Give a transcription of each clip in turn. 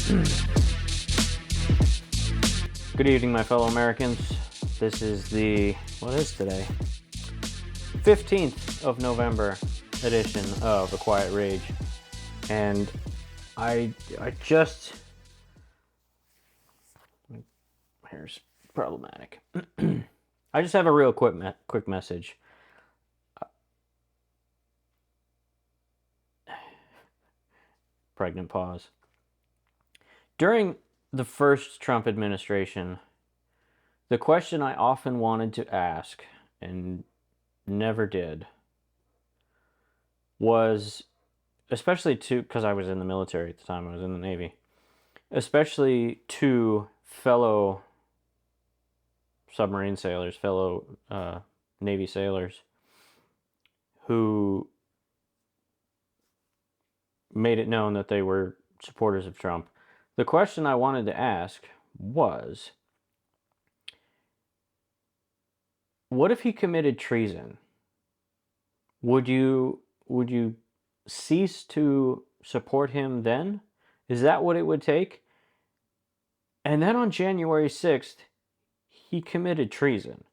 Good evening, my fellow Americans. This is the, what is today? 15th of November edition of A Quiet Rage. And I just, here's problematic. I just have a real quick message. Pregnant pause. During the first Trump administration, the question I often wanted to ask and never did was, especially to, because I was in the military at the time, I was in the Navy, especially to fellow submarine sailors, fellow Navy sailors who made it known that they were supporters of Trump. The question I wanted to ask was, what if he committed treason? Would you cease to support him then? Is that what it would take? And then on January 6th, he committed treason.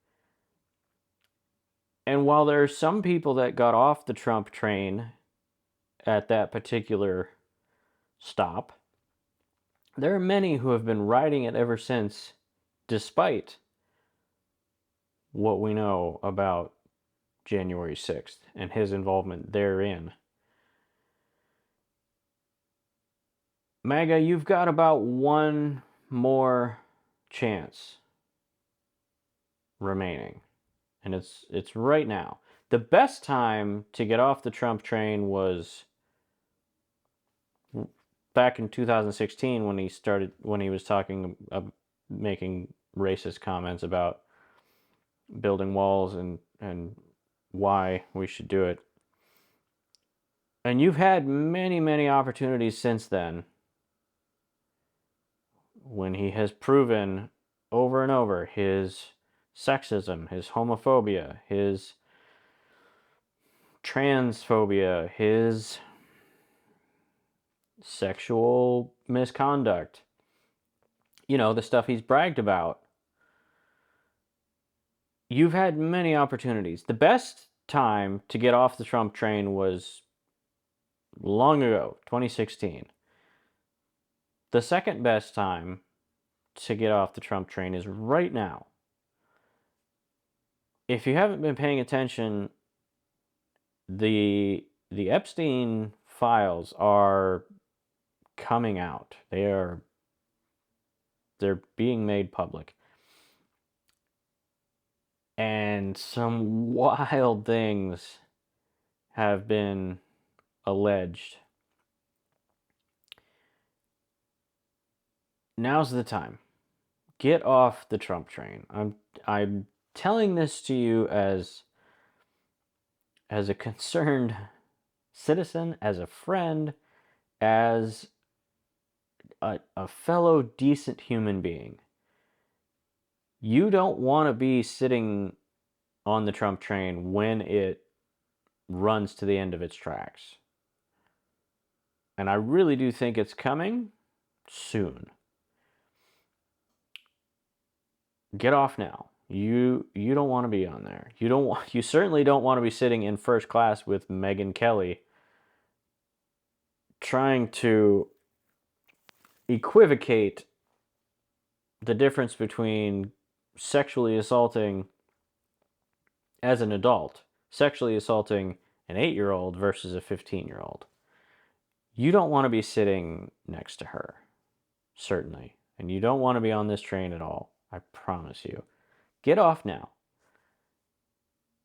And while there are some people that got off the Trump train at that particular stop, there are many who have been riding it ever since, despite what we know about January 6th and his involvement therein. MAGA, you've got about one more chance remaining, and it's right now. The best time to get off the Trump train was back in 2016 when he was talking making racist comments about building walls and why we should do it. And you've had many opportunities since then when he has proven over and over his sexism, his homophobia, his transphobia, his sexual misconduct. You know, the stuff he's bragged about. You've had many opportunities. The best time to get off the Trump train was long ago, 2016. The second best time to get off the Trump train is right now. If you haven't been paying attention, the Epstein files are coming out. They're being made public. And some wild things have been alleged. Now's the time. Get off the Trump train. I'm telling this to you as a concerned citizen, as a friend, as a fellow decent human being. You don't want to be sitting on the Trump train when it runs to the end of its tracks. And I really do think it's coming soon. Get off now. You don't want to be on there. You certainly don't want to be sitting in first class with Megyn Kelly trying to equivocate the difference between sexually assaulting as an adult, sexually assaulting an 8-year-old versus a 15-year-old. You don't want to be sitting next to her, certainly. And you don't want to be on this train at all. I promise you. Get off now.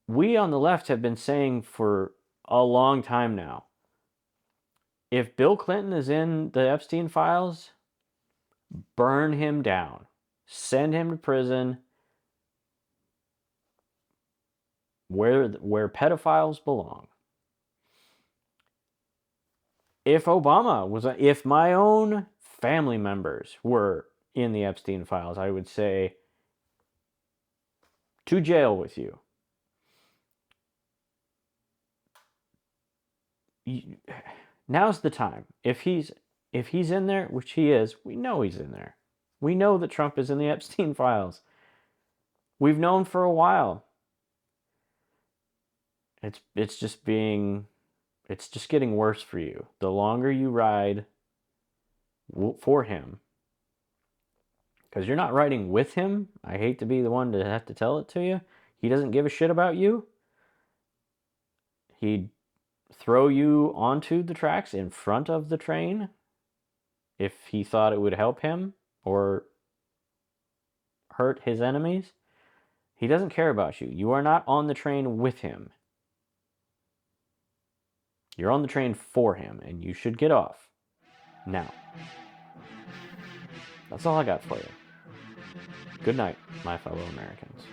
We on the left have been saying for a long time now, if Bill Clinton is in the Epstein files, burn him down. Send him to prison where pedophiles belong. If my own family members were in the Epstein files, I would say, to jail with you. Now's the time. If he's if he's in there, which he is, we know he's in there. We know that Trump is in the Epstein files. We've known for a while. It's just getting worse for you. The longer you ride for him, because you're not riding with him. I hate to be the one to have to tell it to you. He doesn't give a shit about you. He'd throw you onto the tracks in front of the train if he thought it would help him or hurt his enemies. He doesn't care about you. You are not on the train with him. You're on the train for him, and you should get off now. That's all I got for you. Good night, my fellow Americans.